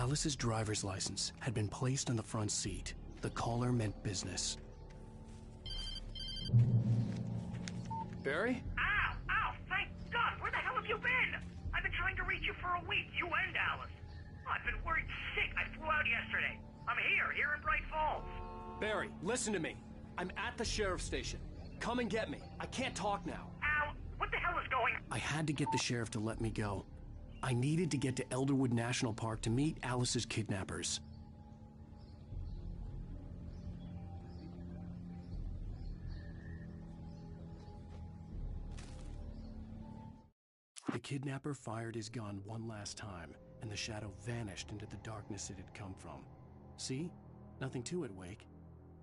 Alice's driver's license had been placed on the front seat. The caller meant business. Barry? Ow! Ow! Thank God! Where the hell have you been? I've been trying to reach you for a week, you and Alice. I've been worried sick. I flew out yesterday. I'm here in Bright Falls. Barry, listen to me. I'm at the sheriff's station. Come and get me. I can't talk now. Al, what the hell is going on? I had to get the sheriff to let me go. I needed to get to Elderwood National Park to meet Alice's kidnappers. The kidnapper fired his gun one last time, and the shadow vanished into the darkness it had come from. See? Nothing to it, Wake.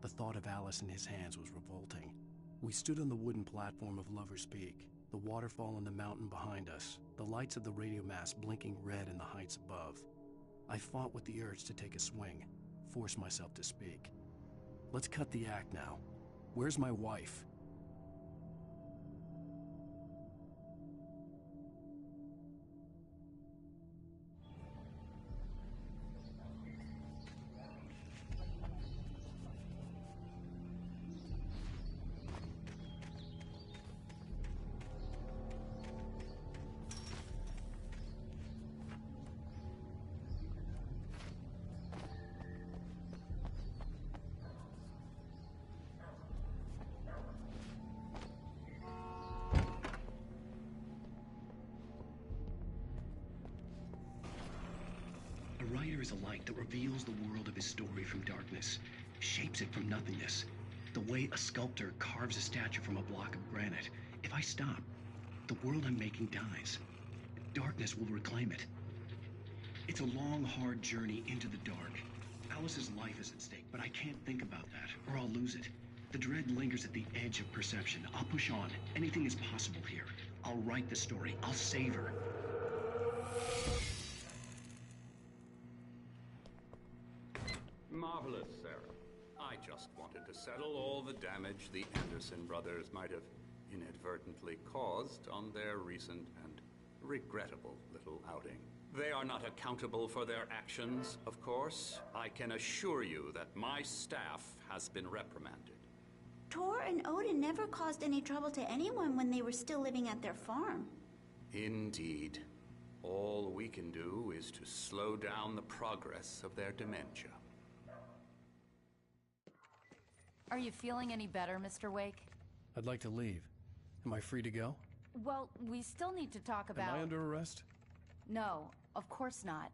The thought of Alice in his hands was revolting. We stood on the wooden platform of Lover's Peak, the waterfall on the mountain behind us, the lights of the radio mast blinking red in the heights above. I fought with the urge to take a swing, force myself to speak. Let's cut the act now. Where's my wife? A writer is a light that reveals the world of his story from darkness, shapes it from nothingness. The way a sculptor carves a statue from a block of granite. If I stop, the world I'm making dies. Darkness will reclaim it. It's a long, hard journey into the dark. Alice's life is at stake, but I can't think about that, or I'll lose it. The dread lingers at the edge of perception. I'll push on. Anything is possible here. I'll write the story. I'll save her. Marvelous, Sarah. I just wanted to settle all the damage the Anderson brothers might have inadvertently caused on their recent and regrettable little outing. They are not accountable for their actions, of course. I can assure you that my staff has been reprimanded. Tor and Odin never caused any trouble to anyone when they were still living at their farm. Indeed. All we can do is to slow down the progress of their dementia. Are you feeling any better, Mr. Wake? I'd like to leave. Am I free to go? Well, we still need to talk about... Am I under arrest? No, of course not.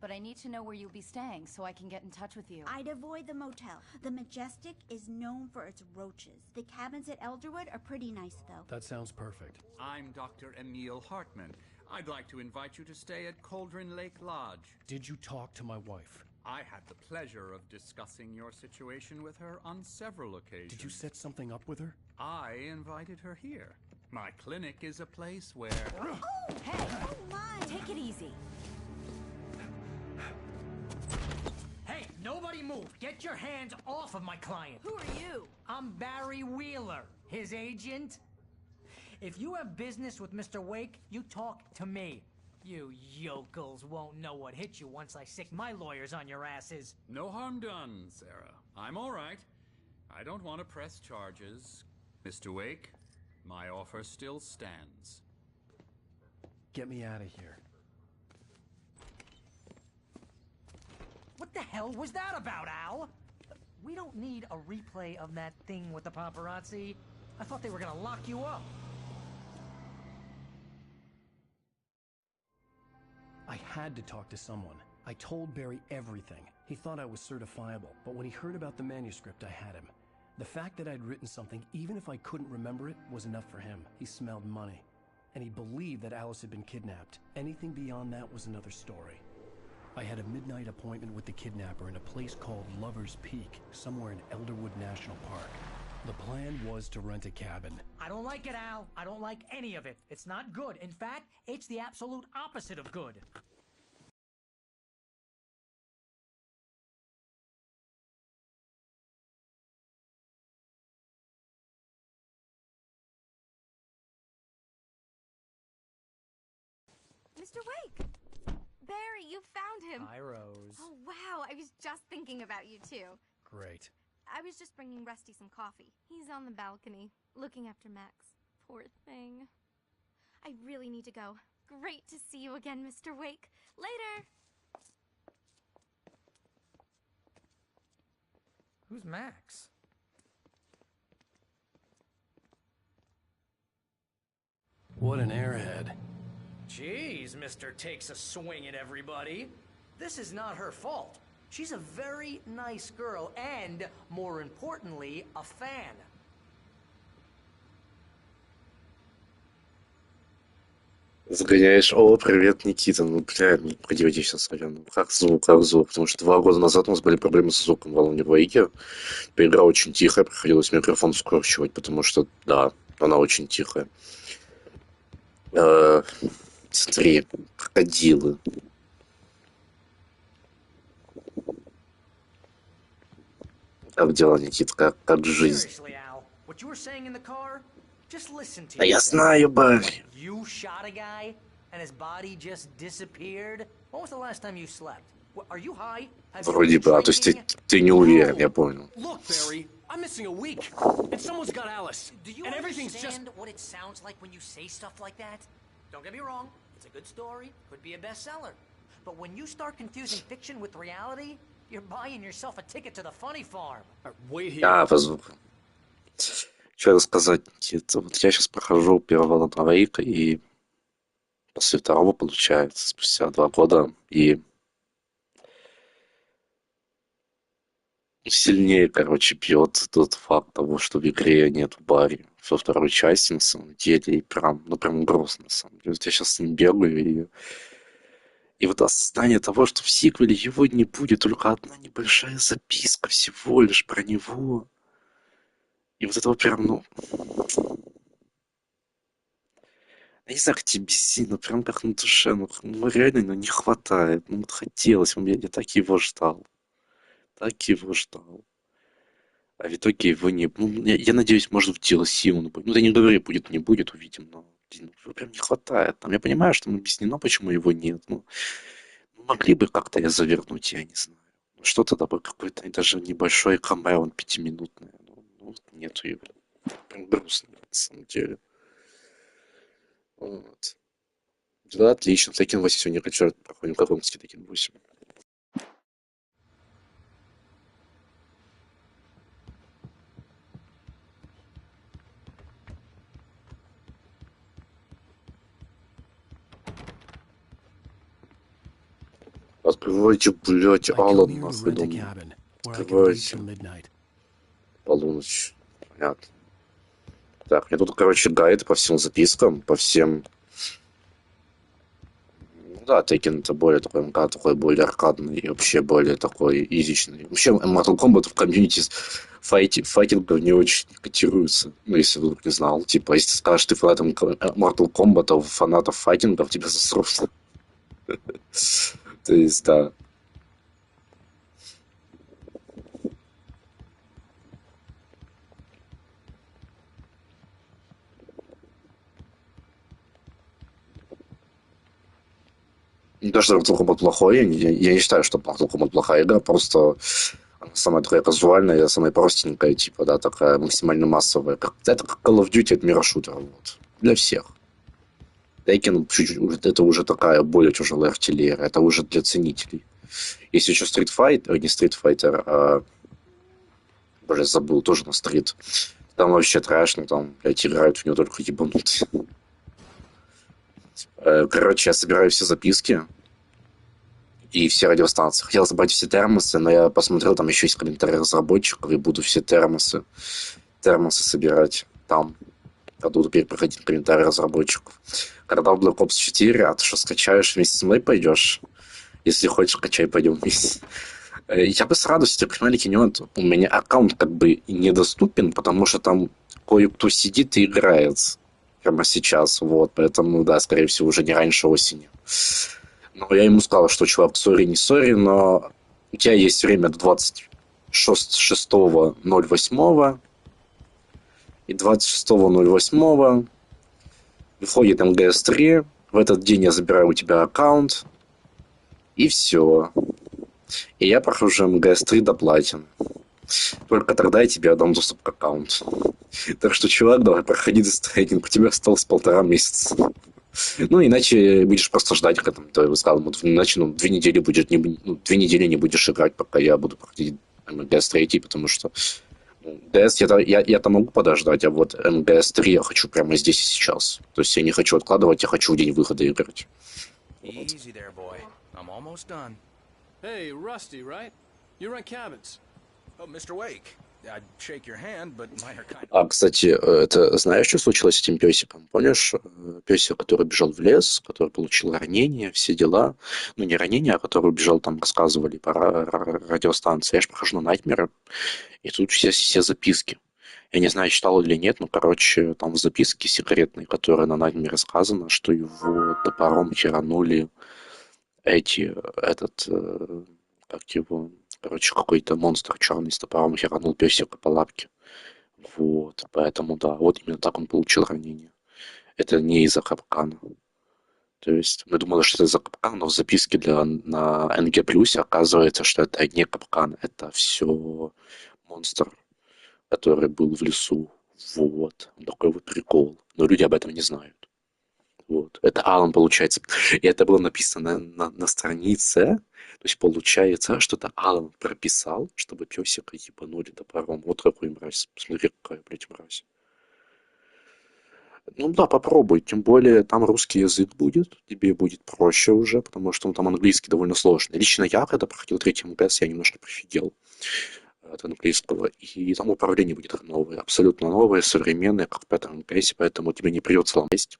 But I need to know where you'll be staying so I can get in touch with you. I'd avoid the motel. The Majestic is known for its roaches. The cabins at Elderwood are pretty nice, though. That sounds perfect. I'm Dr. Emil Hartman. I'd like to invite you to stay at Cauldron Lake Lodge. Did you talk to my wife? I had the pleasure of discussing your situation with her on several occasions. Did you set something up with her? I invited her here. My clinic is a place where... Oh, hey! Oh, my! Take it easy. Hey, nobody move! Get your hands off of my client! Who are you? I'm Barry Wheeler, his agent. If you have business with Mr. Wake, you talk to me. You yokels won't know what hit you once I sick my lawyers on your asses. No harm done, Sarah. I'm all right. I don't want to press charges. Mr. Wake, my offer still stands. Get me out of here. What the hell was that about, Al? We don't need a replay of that thing with the paparazzi. I thought they were gonna lock you up. I had to talk to someone. I told Barry everything. He thought I was certifiable, but when he heard about the manuscript, I had him. The fact that I'd written something, even if I couldn't remember it, was enough for him. He smelled money. And he believed that Alice had been kidnapped. Anything beyond that was another story. I had a midnight appointment with the kidnapper in a place called Lover's Peak, somewhere in Elderwood National Park. The plan was to rent a cabin. I don't like it, Al. I don't like any of it. It's not good. In fact, it's the absolute opposite of good. Mr. Wake! Barry, you found him. Hi, Rose. Oh, wow. I was just thinking about you, too. Great. I was just bringing Rusty some coffee. He's on the balcony, looking after Max. Poor thing. I really need to go. Great to see you again, Mr. Wake. Later! Who's Max? What an airhead. Jeez, Mr. Takes a swing at everybody. This is not her fault. She's a very nice girl and, more importantly, a fan. Загоняешь, о, привет, Никита, ну, бля, не приходи сейчас, наверное. Как звук, потому что 2 года назад у нас были проблемы с звуком в Alan Wake. Игра очень тихая, приходилось микрофон скручивать, потому что, да, она очень тихая. Смотри, крокодилы. Как дела, Никита, как жизнь? Seriously, Al, what you were saying in the car? Just listen to Да я yourself. знаю, Барри. You shot a guy and his body just disappeared? When was the last time you slept? Are you high? Have you Вроде been бы, то есть drinking? ты не уверен, я понял. Look, Barry, I'm missing a week, and someone's got Alice, Do you and everything's just... understand what it sounds like when you say stuff like that? Don't get me wrong, it's a good story, could be a bestseller. But when you start confusing fiction with reality, you're buying yourself a ticket to the funny farm. Wait here. Да, по звуку. Что рассказать, Никита? Вот я сейчас прохожу первого Alan Wake, и после второго, получается, спустя 2 года, и сильнее, короче, бьет тот факт того, что в игре нету Барри во второй части, на самом деле, и прям, ну, прям грустно, на самом деле. Вот я сейчас с ним бегаю, и вот осознание того, что в сиквеле его не будет, только одна небольшая записка всего лишь про него. И вот этого прям, ну... Я не знаю, как тебе объяснить, но прям как на душе, ну реально, ну, не хватает. Ну вот хотелось, я так его ждал. Так его ждал. А в итоге его не... Ну, я надеюсь, может, в DLC он будет. Ну, да не говори, будет, не будет, увидим, но... Ну, его прям не хватает. Там, я понимаю, что там объяснено, почему его нет. Ну, могли бы как-то я завернуть, я не знаю. Что-то такое, какой-то даже небольшой камео, он 5-минутный. Ну, нету его. Прям грустно, на самом деле. Вот. Да, отлично. Текин 8 сегодня речер. Проходим громкости Текин 8. Открывайте, блядь, I come Алан, here to нахуй, rent a дом. cabin where I can reach Открывайте. till midnight. Полуночь. Понятно. Так, мне тут, короче, гайд по всем запискам, по всем... Ну да, Tekken это более такой МК, такой более аркадный и вообще более такой изичный. Вообще, Mortal Kombat в комьюнити файтингов не очень котируется. Ну, если вдруг не знал. Типа, если скажешь, ты фанатом Mortal Kombat, фанатов файтингов, тебя засрут. То есть, да. Не то, что Mortal Kombat плохой, я не считаю, что Mortal Kombat плохая игра, просто она самая такая казуальная, самая простенькая, типа, да, такая максимально массовая. Это как Call of Duty от мира шутера, вот. Для всех. Tekken чуть-чуть, это уже такая более тяжелая артиллерия, это уже для ценителей. Есть еще Street Fighter, не Street Fighter, а... Боже, забыл, тоже на Street. Там вообще трэшно, там, блядь, играют в него только ебанутые. Короче, я собираю все записки и все радиостанции. Хотел забрать все термосы, но я посмотрел, там еще есть комментарии разработчиков, и буду все термосы собирать там. Буду теперь проходить комментарии разработчиков. Когда в Black Ops 4, а ты что, скачаешь, вместе со мной пойдешь? Если хочешь, качай, пойдем вместе. Я бы с радостью, понимали, кинет. У меня аккаунт как бы недоступен, потому что там кое-кто сидит и играет прямо сейчас, вот, поэтому, да, скорее всего, уже не раньше осени. Но я ему сказал, что, чувак, сори, не сори, но у тебя есть время до 26.08 и 26.08 выходит МГС-3, в этот день я забираю у тебя аккаунт, И все. И я прохожу МГС-3 до платины. Только тогда я тебе отдам доступ к аккаунту. Так что, чувак, давай, проходи дестрейдинг. У тебя осталось 1,5 месяца. Ну, иначе будешь просто ждать, когда ты сказал, иначе, 2 недели будет, 2 недели не будешь играть, пока я буду проходить МГС-3, потому что МГС я-то могу подождать, а вот МГС-3 я хочу прямо здесь и сейчас. То есть я не хочу откладывать, я хочу в день выхода играть. Easy there, boy. I'm almost done. Hey, Rusty, right? You rent cabins. Oh, Mr. Wake. I'd shake your hand, but mine are kind of... А, кстати, это знаешь, что случилось с этим песиком? Помнишь, песик, который бежал в лес, который получил ранение, все дела. Ну, не ранение, а который бежал, там рассказывали по радиостанции. Я же прохожу на Найтмере, и тут все записки. Я не знаю, читал или нет, но, короче, там в записке секретной, которая на Найтмере сказано, что его топором херанули как его... Короче, какой-то монстр черный с топором херанул песика по лапке. Вот, поэтому, да, вот именно так он получил ранение. Это не из-за капкана. То есть мы думали, что это из-за капкана, но в записке на НГ+, оказывается, что это не капкан, это все монстр, который был в лесу. Вот, такой вот прикол. Но люди об этом не знают. Вот. Это Алан, получается. И это было написано на странице. То есть получается, что это Алан прописал, чтобы песика ебанули топором. Вот какой мразь. Посмотри, какая, блядь, мразь. Ну да, попробуй. Тем более там русский язык будет. Тебе будет проще уже, потому что там английский довольно сложный. Лично я, когда проходил 3 МГС, я немножко прифигел от английского. И там управление будет новое. Абсолютно новое, современное, как в 5 МГС. Поэтому тебе не придется ломать.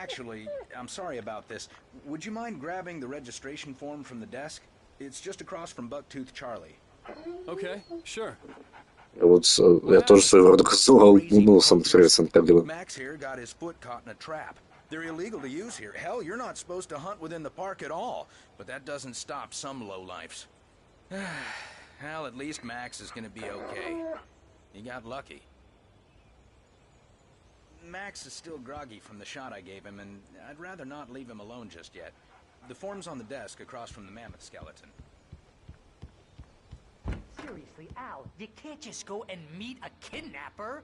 Actually, I'm sorry about this. Would you mind grabbing the registration form from the desk? It's just across from Bucktooth Charlie. Okay, sure. Вот я тоже своего рода козел, ну, сам интересно, как дела. Max here got his foot caught in a trap. They're illegal to use here. Hell, you're not supposed to hunt within the park at all. But that doesn't stop some lowlifes. Well, at least Max is gonna be okay. He got lucky. Max is still groggy from the shot I gave him, and I'd rather not leave him alone just yet. The form's on the desk across from the mammoth skeleton. Seriously, Al, you can't just go and meet a kidnapper.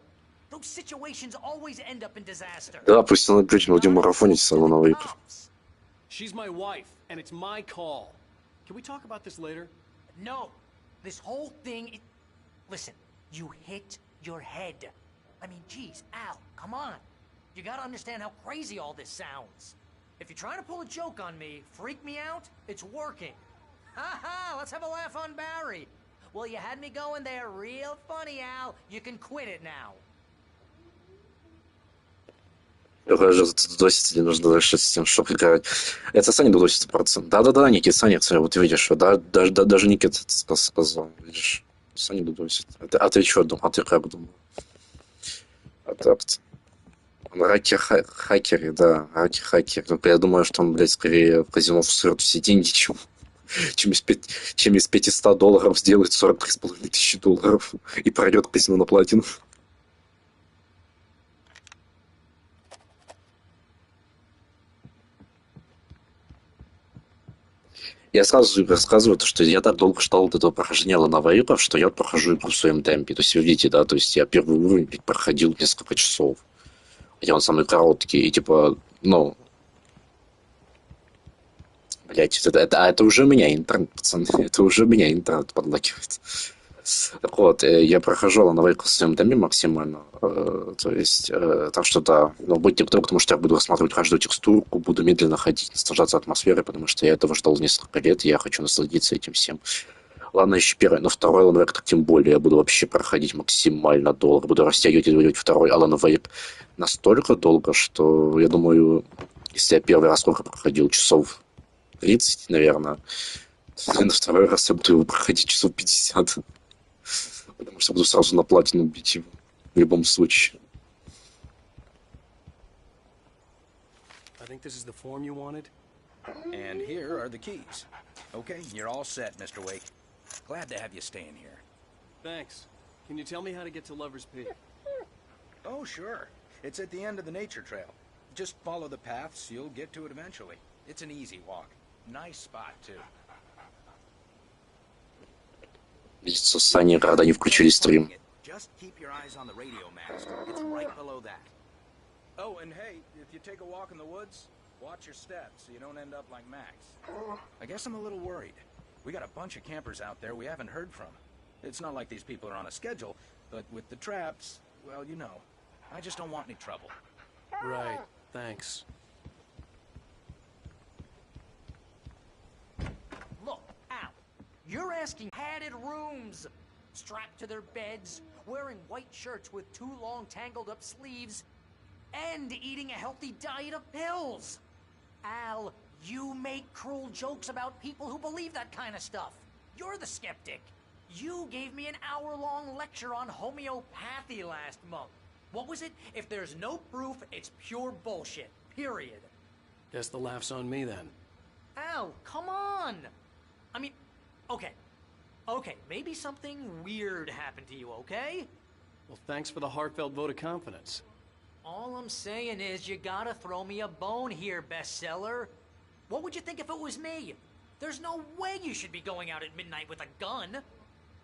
Those situations always end up in disaster. Да, пусть она, блядь, на марафоне с Alan Wake. She's my wife, and it's my call. Can we talk about this later? No. This whole thing... Listen, you hit your head. I mean, geez, Al, come on. You gotta understand how crazy all this sounds. If you're trying to pull a joke on me, freak me out, it's working. Ha-ha, let's have a laugh on Barry. Well, you had me going there real funny, Al. You can quit it now. Уже додосится, тебе нужно дальше с тем, что играть. Это Саня додосится процент. Да-да-да, Никит, Саня, вот видишь, даже Никит сказал, видишь, Саня додосит. А ты что думал? А ты как думал? Раки-хакеры, да, раки-хакеры. Только я думаю, что он, блядь, скорее в казино всрет все деньги, чем из $500 сделает $43,5 тысячи и пройдет казино на платину. Я сразу рассказываю, что я так долго ждал вот этого прохождения Alan Wake, что я прохожу игру в своем темпе. То есть, вы видите, да, то есть я первый уровень проходил несколько часов. Хотя он самый короткий. И типа, ну... Блять, это уже меня интернет, пацаны. Это уже меня интернет подлагивает. Так вот, я прохожу Alan Wake в своем темпе максимально. То есть, так что да, но будьте готовы, потому что я буду рассматривать каждую текстурку, буду медленно ходить, наслаждаться атмосферой, потому что я этого ждал несколько лет, и я хочу насладиться этим всем. Ладно, еще первый, но второй Alan Wake, так тем более, я буду вообще проходить максимально долго, буду растягивать второй Alan Wake настолько долго, что, я думаю, если я первый раз сколько проходил, часов 30, наверное, на второй раз я буду его проходить часов 50. Потому что буду сразу на платину бить его. В любом случае. I think this is the form you wanted. And here are the keys. Okay, you're all set, Mr. Wake. Glad to have you staying here. Thanks. Can you tell me how to get to Lover's Peak? Oh, sure. It's at the end of the nature trail. Just follow the paths, you'll get to it eventually. It's an easy walk. Nice spot, too. Видится, Сани рада не включили стрим. Just keep your eyes on the radio mast. It's right below that. Oh, and hey, if you take a walk in the woods, watch your steps so you don't end up like Max. I guess I'm a little worried. We got a bunch of campers out there we haven't heard from. It's not like these people are on a schedule, but with the traps, well, you know. I just don't want any trouble. Right, thanks. Look, Al, you're asking padded rooms, strapped to their beds, wearing white shirts with too long tangled up sleeves, and eating a healthy diet of pills. Al, you make cruel jokes about people who believe that kind of stuff. You're the skeptic. You gave me an hour-long lecture on homeopathy last month. What was it? If there's no proof, it's pure bullshit. Period. Guess the laugh's on me then. Al, come on! I mean, okay. Okay, maybe something weird happened to you, okay? Well, thanks for the heartfelt vote of confidence. All I'm saying is you gotta throw me a bone here, bestseller. What would you think if it was me? There's no way you should be going out at midnight with a gun.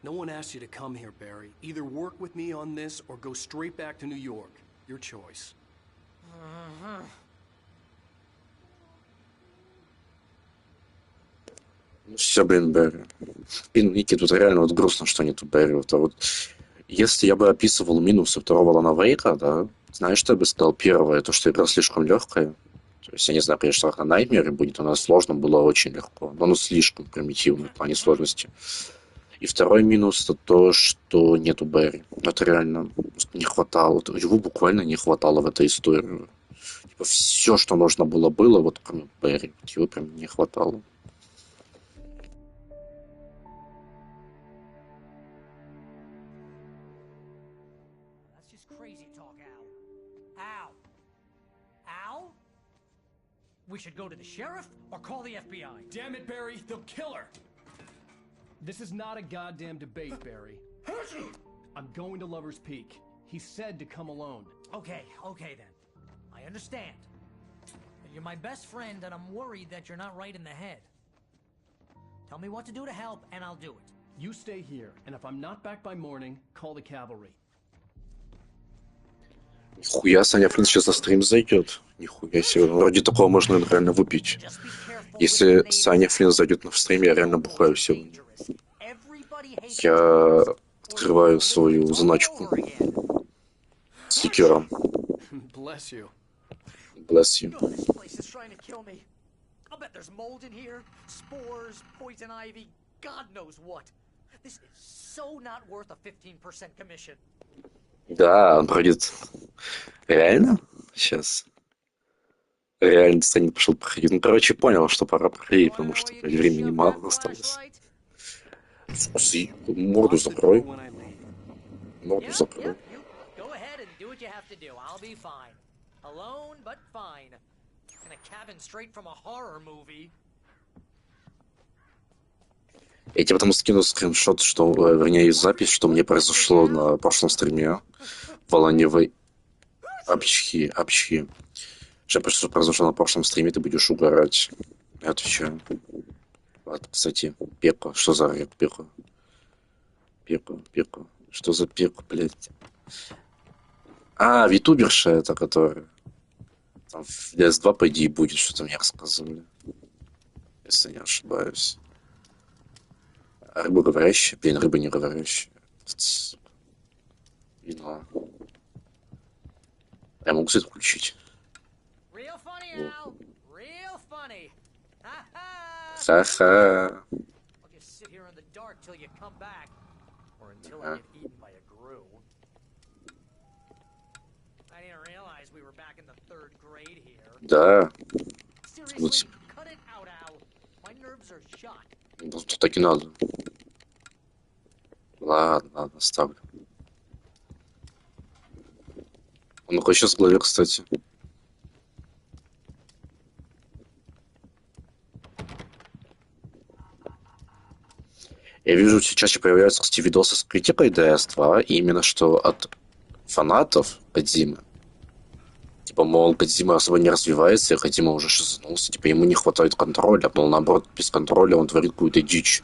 No one asked you to come here, Barry. Either work with me on this or go straight back to New York. Your choice. Ну все, блин, Берри. Блин, Ники, тут реально вот грустно, что нету Берри. Вот, а вот если я бы описывал минусы второго Алана Вейка, да, знаешь, что я бы сказал? Первое, то, что игра слишком легкая. То есть, я не знаю, конечно, как на Nightmare будет, у нас сложно было очень легко. Но оно слишком примитивно в плане сложности. И второй минус это то, что нету Берри. Это реально не хватало. Его буквально не хватало в этой истории. Типа все, что нужно было, вот кроме Берри. Его прям не хватало. That's just crazy talk, Al. Al? Al? We should go to the sheriff or call the FBI. Damn it, Barry, they'll kill her! This is not a goddamn debate, Barry. I'm going to Lover's Peak. He said to come alone. Okay then. I understand. You're my best friend and I'm worried that you're not right in the head. Tell me what to do to help and I'll do it. You stay here, and if I'm not back by morning, call the cavalry. Нихуя, Саня, в принципе, за стрим зайдет. Нихуя себе. Вроде такого можно реально выпить. Если Саня Флинн зайдет на стрим, я реально бухаю сегодня. Я открываю свою заначку с ликером. Bless you. Bless you. This place is trying to kill me. I'll bet there's mold in here, spores, poison ivy, God knows what. This is so not worth a 15% commission. Да, он пройдет. Реально? Сейчас. Реально Саня пошел проходить. Ну, короче, понял, что пора проходить, потому что времени мало осталось. Морду закрой. Морду закрой. Я тебе потом скину скриншот, что, вернее, запись, что мне произошло на прошлом стриме в Alan Wake. Обчхи. Что произошло на прошлом стриме, ты будешь угорать. Я отвечаю. Вот, кстати, Пеко. Что за Пеко? Пеко. Что за Пеко, блядь? А, витуберша это, которая... Там в DS2, по идее, будет, что-то мне рассказывали. Если не ошибаюсь. Рыба говорящая? Блин, рыба не говорящая. Вино. Я могу свет включить. Ха-ха. Да. Вот. Тут так и надо. Ладно, ставлю. Он какой сейчас в голове, кстати. Я вижу, все чаще появляются, кстати, видосы с критикой DS2, и именно что от фанатов, от Димы. Типа, мол, Кодзима особо не развивается, и Кодзима уже шизанулся, типа, ему не хватает контроля, но наоборот, без контроля он творит какую-то дичь.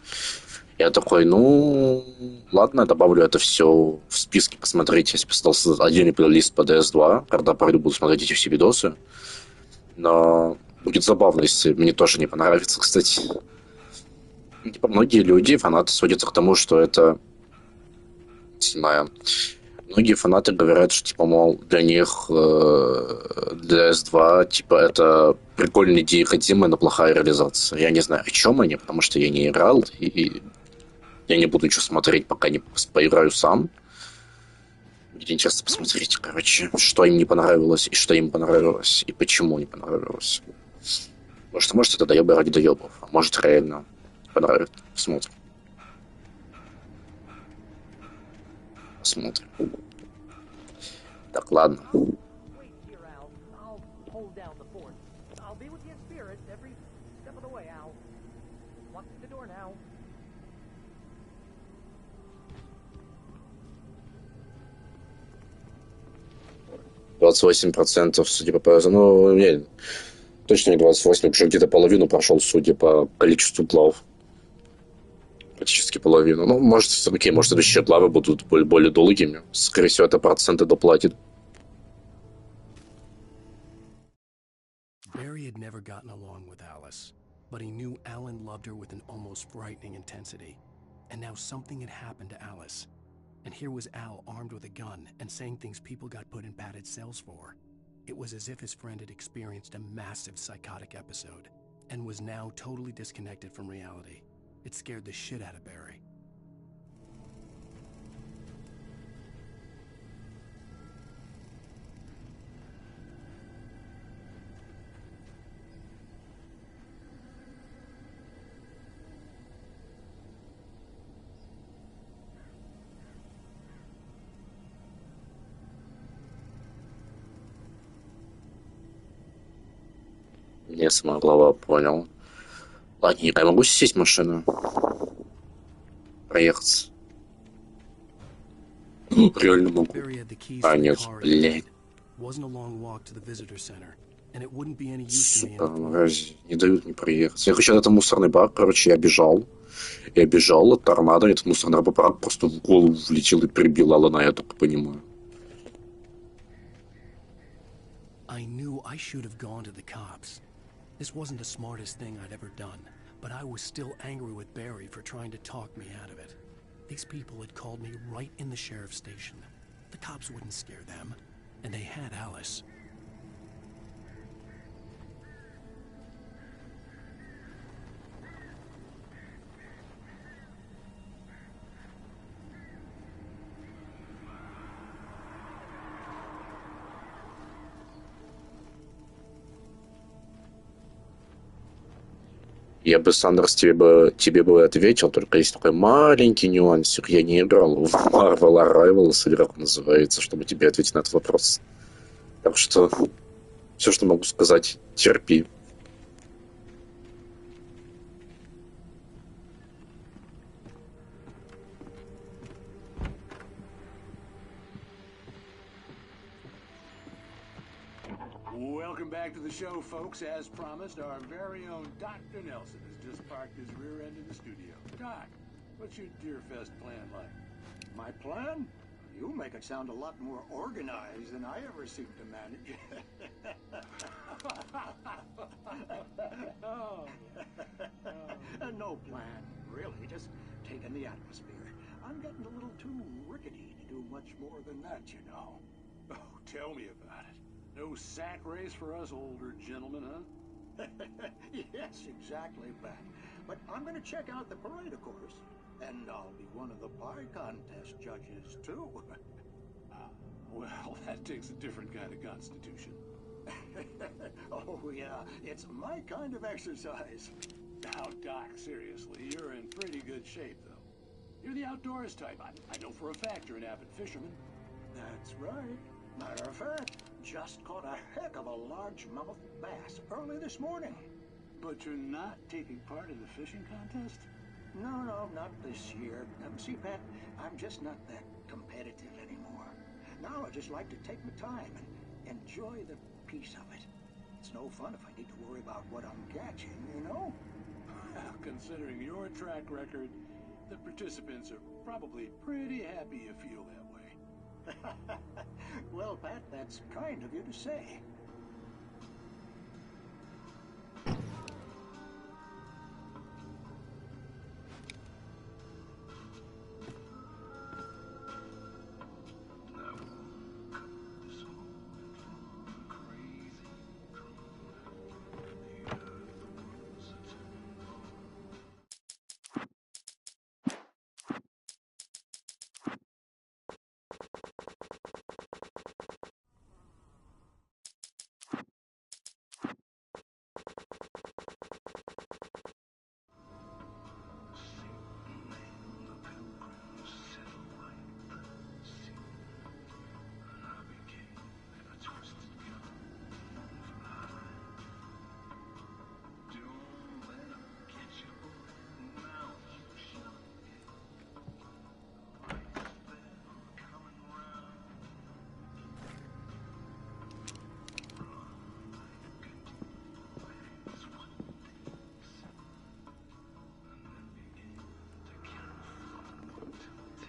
Я такой, ну, ладно, добавлю это все в списке посмотреть. Я себе создал отдельный плейлист по DS2, когда пойду буду смотреть эти все видосы. Но будет забавно, если мне тоже не понравится, кстати. Типа, многие люди, фанаты, сводятся к тому, что это... Седьмая. Многие фанаты говорят, что, типа, мол, для них для S2, типа, это прикольная идея Кодзимы, но плохая реализация. Я не знаю, о чем они, потому что я не играл, и я не буду ничего смотреть, пока не поиграю сам. Мне интересно посмотреть, короче, что им не понравилось, и что им понравилось, и почему не понравилось. Может, это доебы ради доебов, а может, реально понравится. Посмотрим. Посмотрим. Так, ладно. 28%, судя по... Ну, не, точно не 28, уже где-то половину прошел, судя по количеству глав. Практически половину. Ну, может, окей, может, следующие главы будут более долгими. Скорее всего, это проценты доплатит. Barry had never gotten along with Alice, but he knew Alan loved her with an almost frightening intensity. And now something had happened to Alice. And here was Al armed with a gun and saying things people got put in padded cells for. It was as if his friend had experienced a massive psychotic episode and was now totally disconnected from reality. It scared the shit out of Barry. Не сама глава, понял. Ладненько, я могу сесть в машину? Проехаться. Реально могу. А, нет, блядь. Сука, мрази, не дают мне проехать. Я хочу этот мусорный бак, короче, я бежал. Я бежал от торнадо, этот мусорный бак просто в голову влетел и прибил Алана, я только понимаю. I knew I should have gone to the cops. This wasn't the smartest thing I'd ever done, but I was still angry with Barry for trying to talk me out of it. These people had called me right in the sheriff's station. The cops wouldn't scare them, and they had Alice. Я бы, Сандерс, тебе бы ответил, только есть такой маленький нюансик. Я не играл в Marvel Arrivals, или как он называется, чтобы тебе ответить на этот вопрос. Так что все, что могу сказать, терпи. Welcome back to the show, folks. As promised, our very own Dr. Nelson has just parked his rear end in the studio. Doc, what's your Deerfest plan like? My plan? You make it sound a lot more organized than I ever seem to manage. No plan, really. Just taking the atmosphere. I'm getting a little too rickety to do much more than that, you know. Oh, tell me about it. No sack race for us older gentlemen, huh? Yes, exactly, Pat. But I'm going to check out the parade, of course. And I'll be one of the pie contest judges, too. Well, that takes a different kind of constitution. Oh, yeah. It's my kind of exercise. Now, Doc, seriously, you're in pretty good shape, though. You're the outdoors type. I know for a fact you're an avid fisherman. That's right. Matter of fact, just caught a heck of a largemouth bass early this morning. But you're not taking part in the fishing contest? No, not this year. See, Pat, I'm just not that competitive anymore. Now I just like to take my time and enjoy the piece of it. It's no fun if I need to worry about what I'm catching, you know? Considering your track record, the participants are probably pretty happy you feel that way. Well, Pat, that's kind of you to say.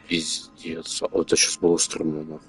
Пиздец. А это сейчас было стрёмно, нахуй.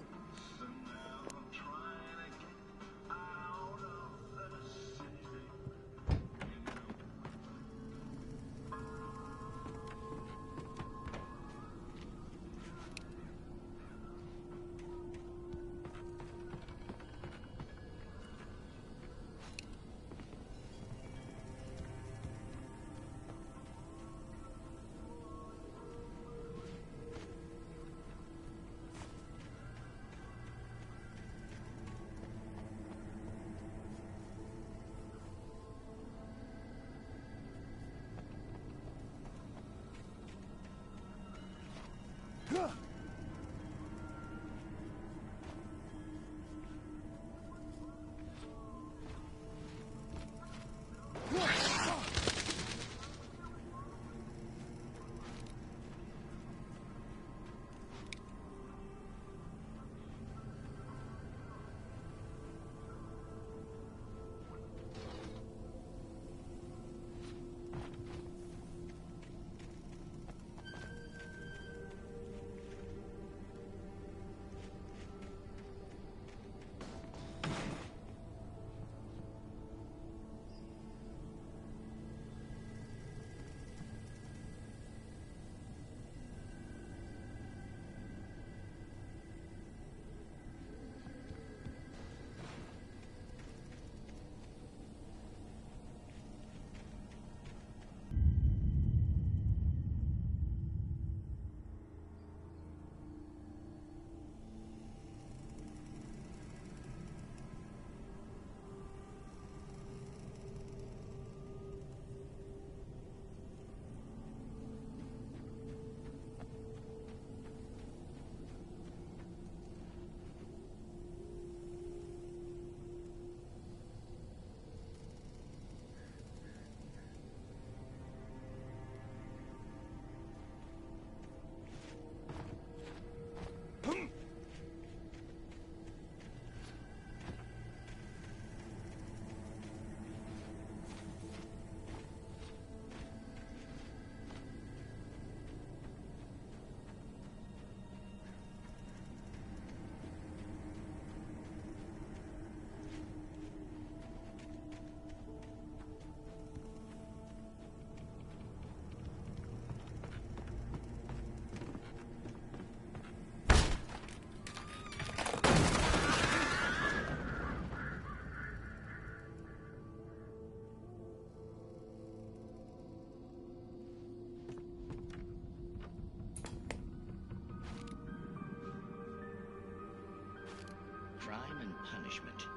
Crime and punishment.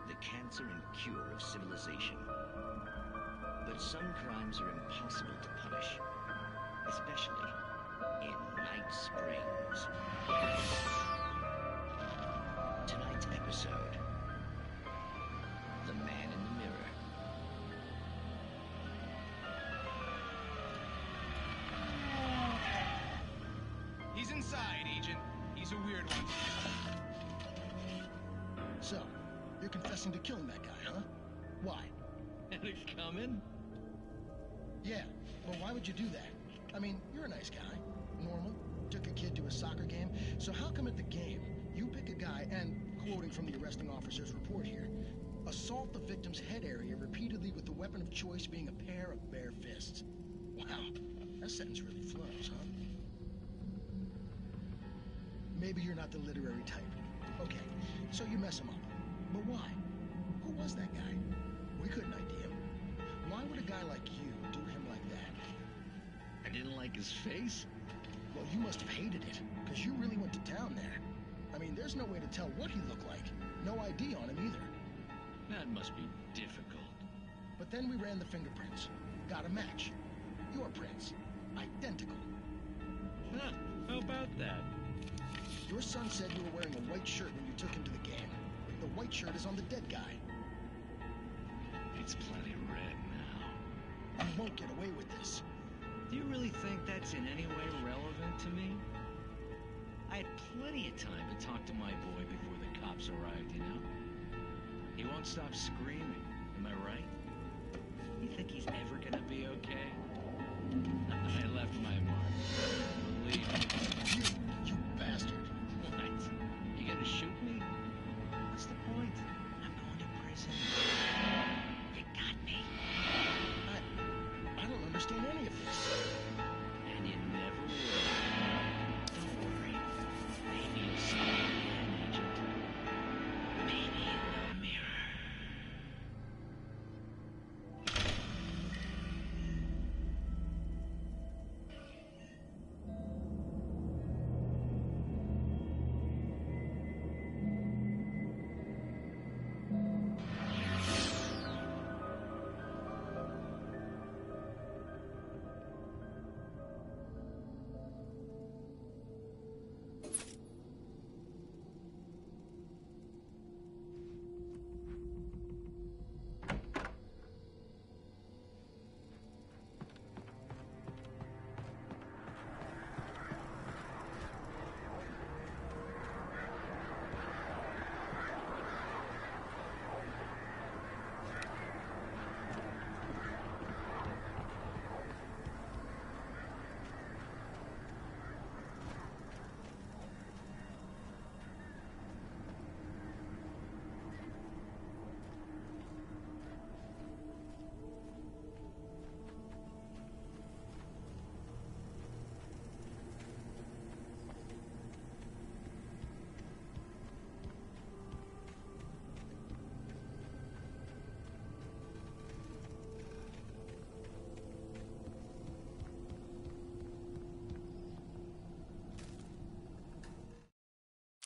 The cancer and cure of civilization. But some crimes are impossible to punish, especially in Night Springs. Tonight's episode, The Man in the Mirror. He's inside, Agent. He's a weird one. So, you're confessing to killing that guy, huh? Why? And it's coming? Yeah, well, why would you do that? I mean, you're a nice guy. Normal. Took a kid to a soccer game. So how come at the game, you pick a guy and, quoting from the arresting officer's report here, assault the victim's head area repeatedly with the weapon of choice being a pair of bare fists? Wow, that sentence really flows, huh? Maybe you're not the literary type. Okay, so you mess him up. But why? Who was that guy? We couldn't ID him. Why would a guy like you do him like that? I didn't like his face? Well, you must have hated it, because you really went to town there. I mean, there's no way to tell what he looked like. No ID on him either. That must be difficult. But then we ran the fingerprints. Got a match. Your prints. Identical. Huh, how about that? Your son said you were wearing a white shirt when you took him to the game. The white shirt is on the dead guy. It's plenty red now. You won't get away with this. Do you really think that's in any way relevant to me? I had plenty of time to talk to my boy before the cops arrived, you know? He won't stop screaming, am I right? You think he's ever gonna be okay? I left my mark. Believe me. You bastard. What? You gonna shoot me? What's the point? I'm going to prison. You got me. I don't understand any of this. And you never will. Don't worry. Maybe you'll see me again, Agent. Maybe in the mirror.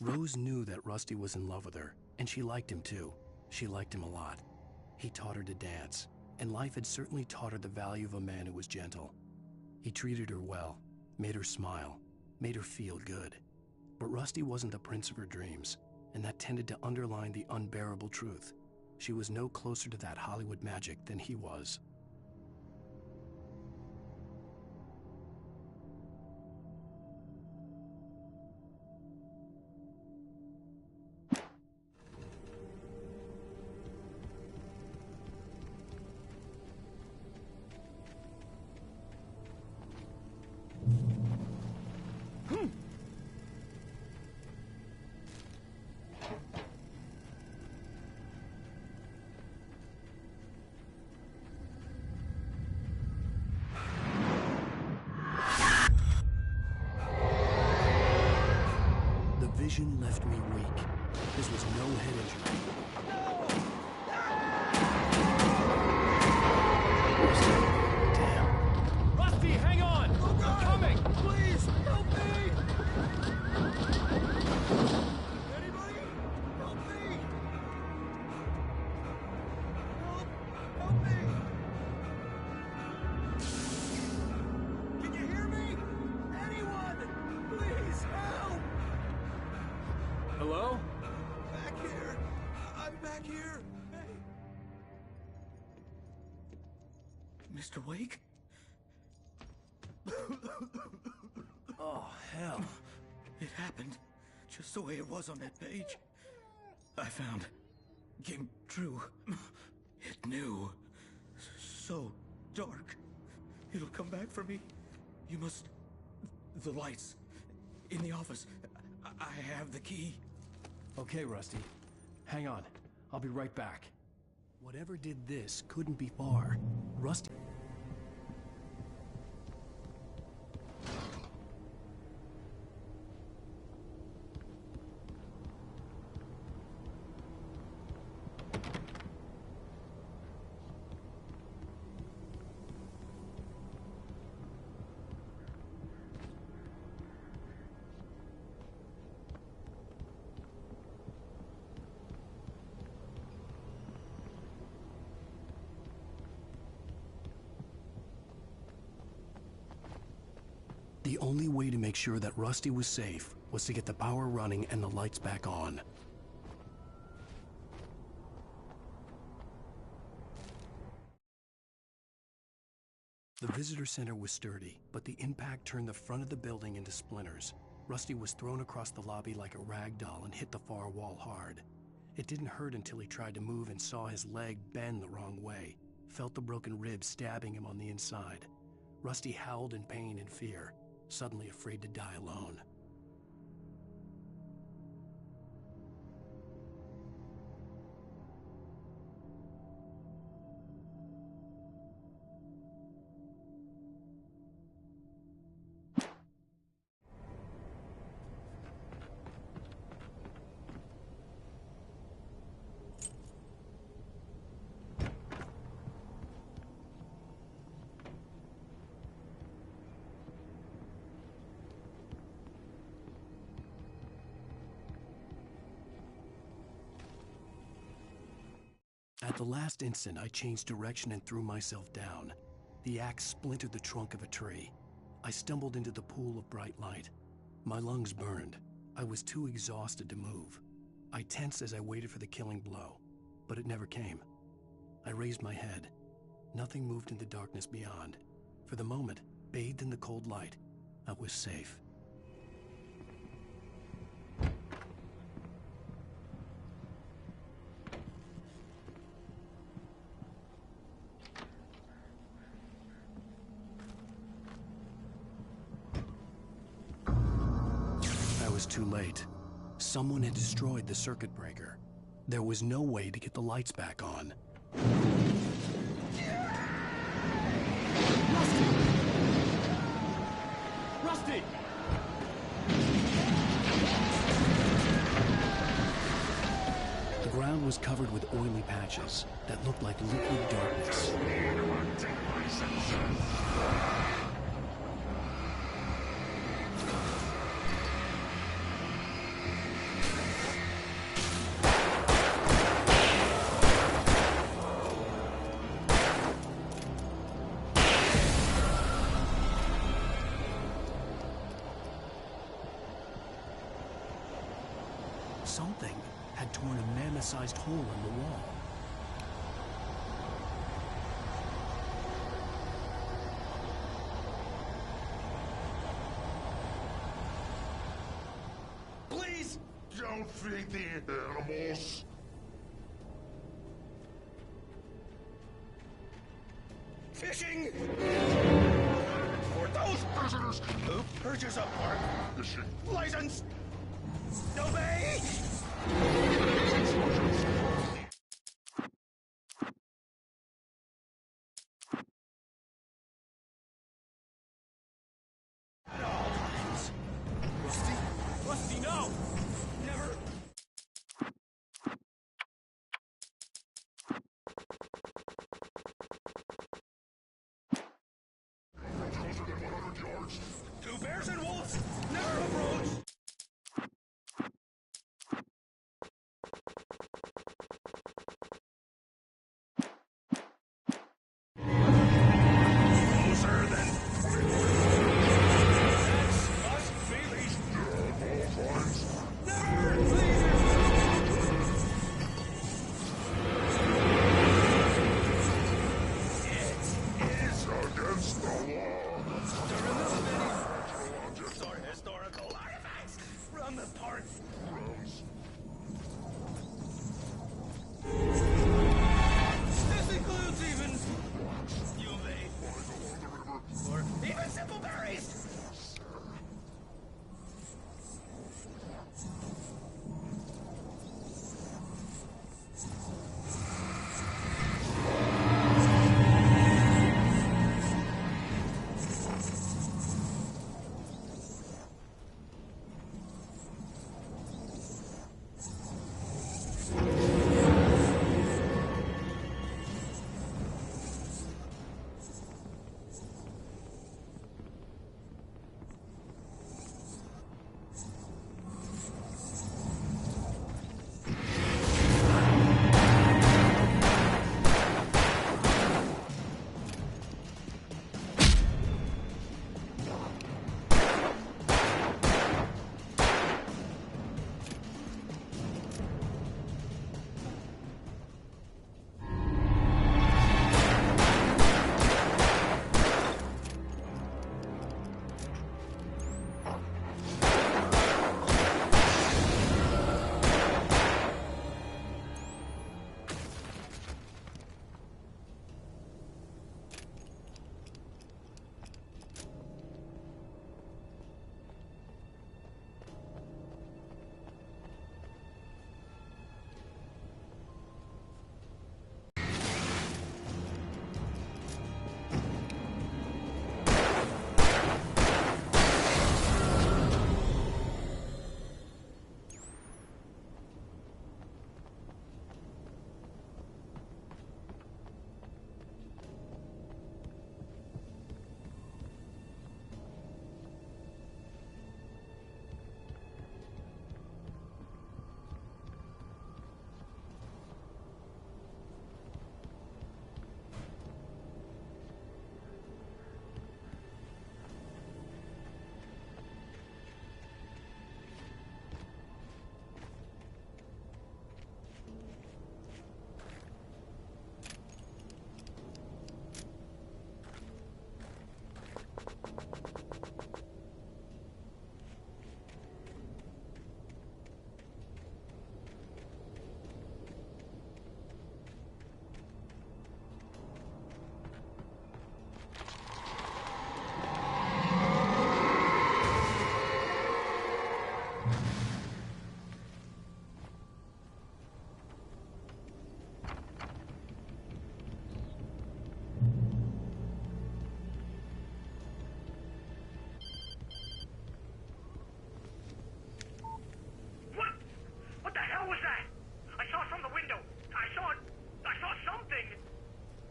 Rose knew that Rusty was in love with her, and she liked him too. She liked him a lot. He taught her to dance, and life had certainly taught her the value of a man who was gentle. He treated her well, made her smile, made her feel good. But Rusty wasn't the prince of her dreams, and that tended to underline the unbearable truth. She was no closer to that Hollywood magic than he was. Vision left me weak. This was no head injury. Damn. Rusty, hang on! I'm coming! Please, help me! Anybody? Help me! Help me! Can you hear me? Anyone? Please, help! Hello? Back here. I'm back here. Hey. Mr. Wake? Oh, hell. It happened just the way it was on that page. I found came true. It knew. So dark. It'll come back for me. You must... The lights. In the office. I have the key. Okay, Rusty. Hang on. I'll be right back. Whatever did this couldn't be far. Rusty... The only way to make sure that Rusty was safe was to get the power running and the lights back on. The visitor center was sturdy, but the impact turned the front of the building into splinters. Rusty was thrown across the lobby like a rag doll and hit the far wall hard. It didn't hurt until he tried to move and saw his leg bend the wrong way, felt the broken ribs stabbing him on the inside. Rusty howled in pain and fear, suddenly afraid to die alone. At the last instant, I changed direction and threw myself down. The axe splintered the trunk of a tree. I stumbled into the pool of bright light. My lungs burned. I was too exhausted to move. I tensed as I waited for the killing blow, but it never came. I raised my head. Nothing moved in the darkness beyond. For the moment, bathed in the cold light, I was safe. Was too late. Someone had destroyed the circuit breaker. There was no way to get the lights back on. Rusty! The ground was covered with oily patches that looked like liquid darkness. Something had torn a mammoth-sized hole in the wall. Please don't feed the animals. Fishing! For those visitors who purchase a park fishing license, obey! At all times. Rusty? Rusty, no! Never! Closer than 100 yards. Two bears and wolves! Never approach! Closer than... That's must be least. Yeah, all times. Never! Please! It is against the law. To remove any natural objects or historical artifacts.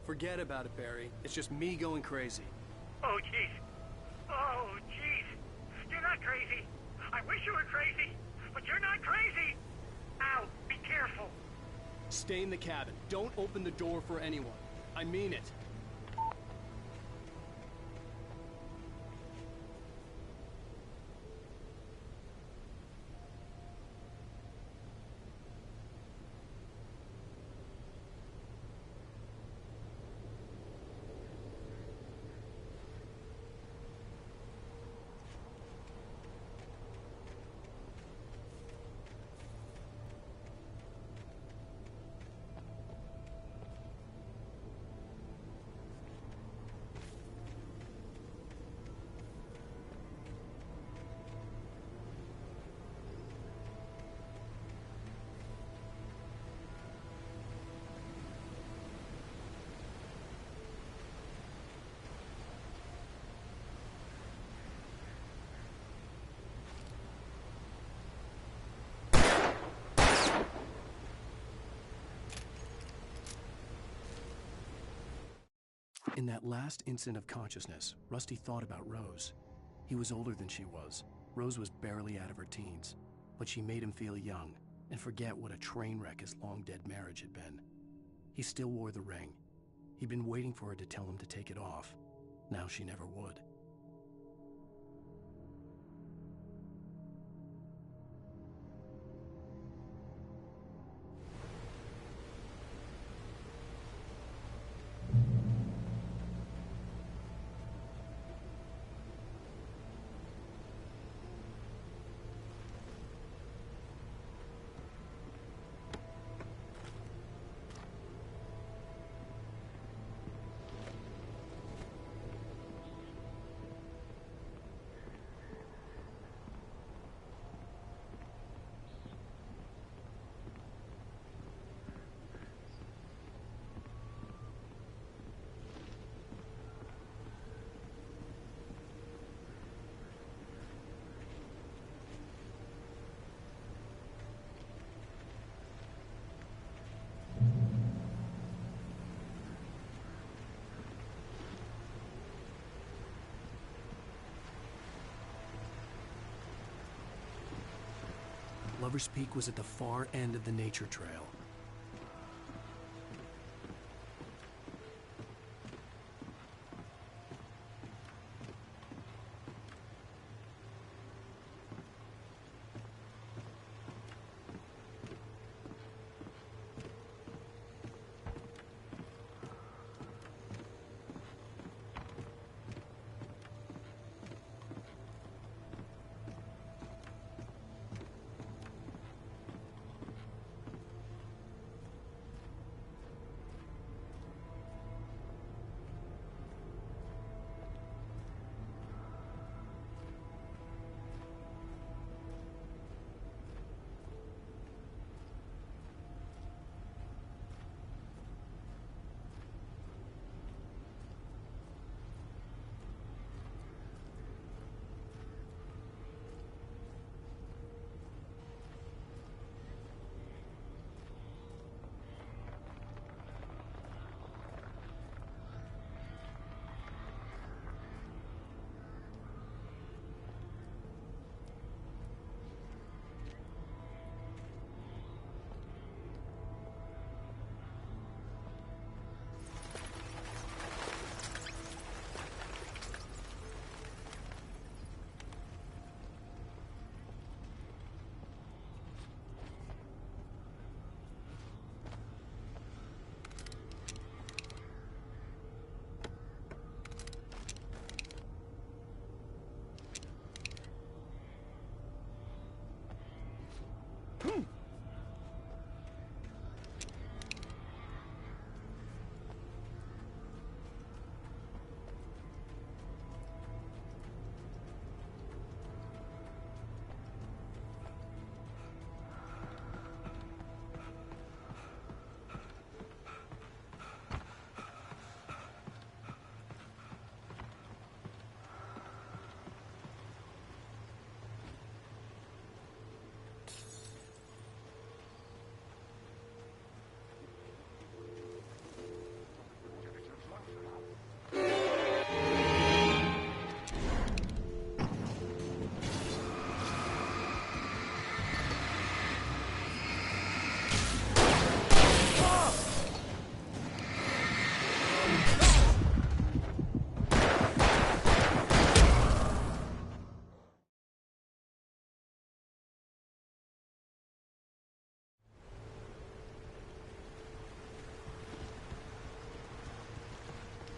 Forget about it, Barry. It's just me going crazy. Oh, jeez. Oh, jeez. You're not crazy. I wish you were crazy, but you're not crazy. Ow, be careful. Stay in the cabin. Don't open the door for anyone. I mean it. In that last instant of consciousness, Rusty thought about Rose. He was older than she was. Rose was barely out of her teens, but she made him feel young and forget what a train wreck his long-dead marriage had been. He still wore the ring. He'd been waiting for her to tell him to take it off. Now she never would. Lover's Peak was at the far end of the nature trail.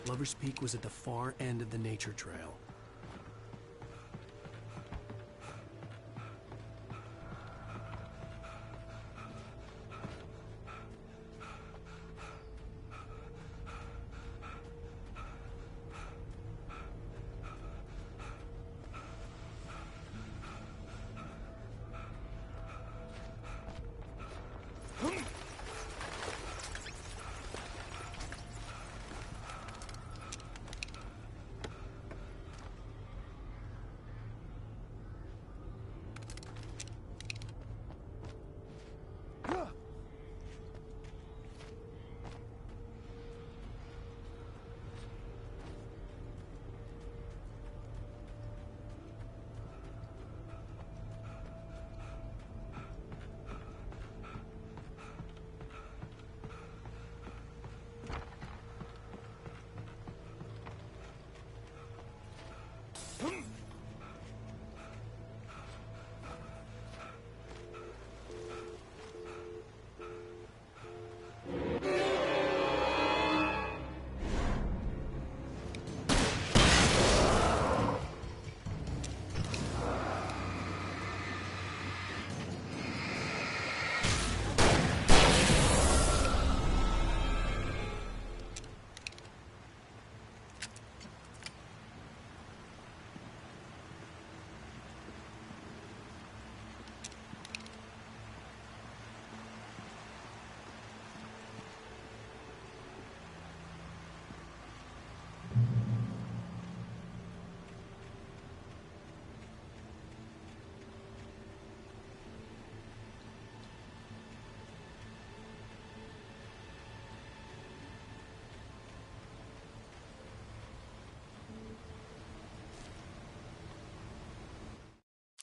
Lover's Peak was at the far end of the nature trail.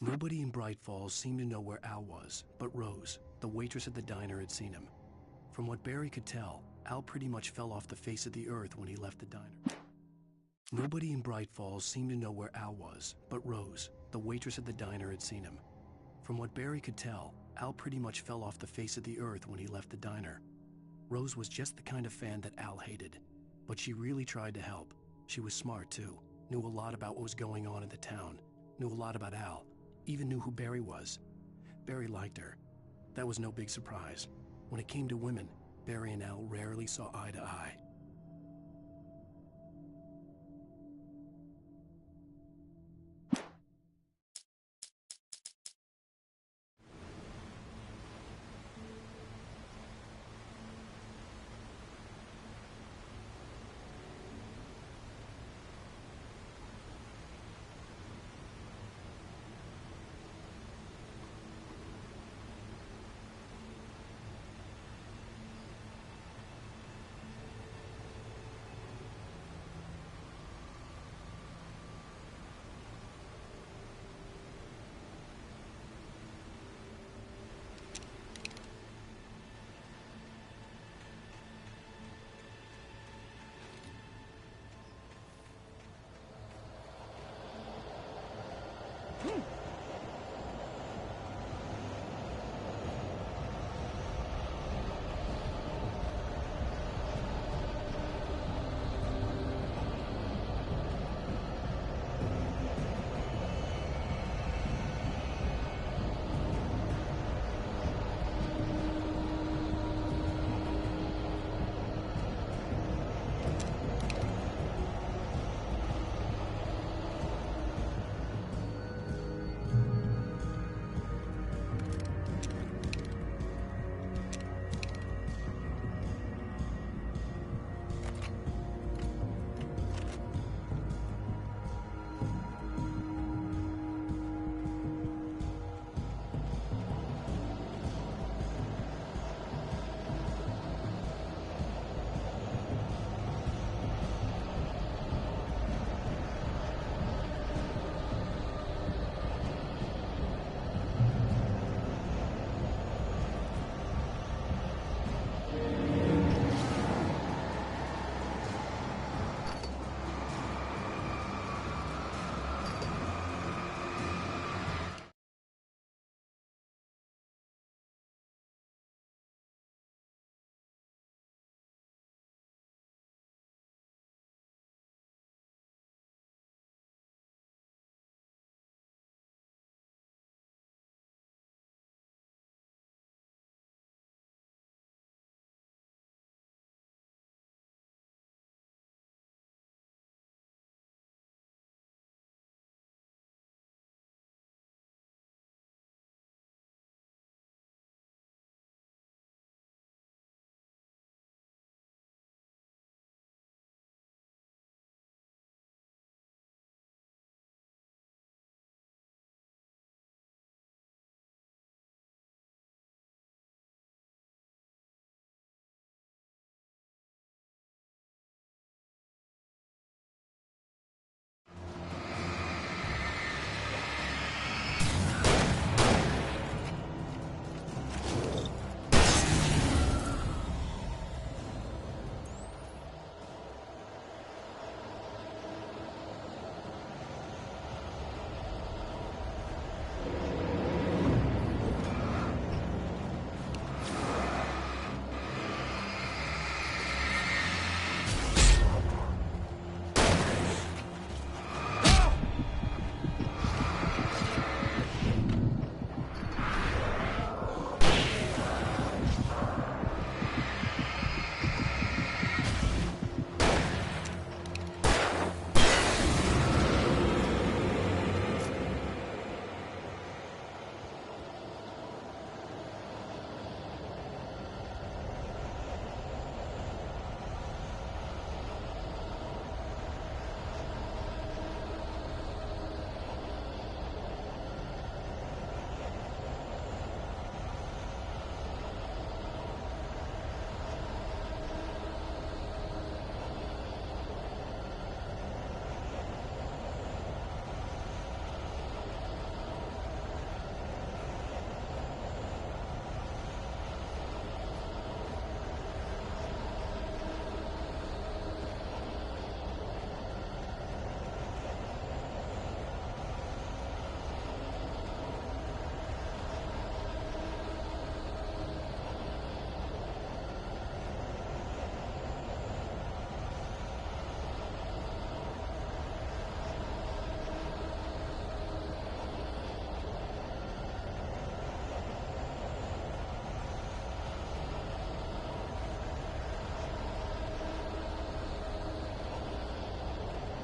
Nobody in Bright Falls seemed to know where Al was, but Rose, the waitress at the diner, had seen him. From what Barry could tell, Al pretty much fell off the face of the earth when he left the diner. Nobody in Bright Falls seemed to know where Al was, but Rose, the waitress at the diner, had seen him. From what Barry could tell, Al pretty much fell off the face of the earth when he left the diner. Rose was just the kind of fan that Al hated, but she really tried to help. She was smart too, knew a lot about what was going on in the town, knew a lot about Al, even knew who Barry was. Barry liked her. That was no big surprise. When it came to women, Barry and Al rarely saw eye to eye.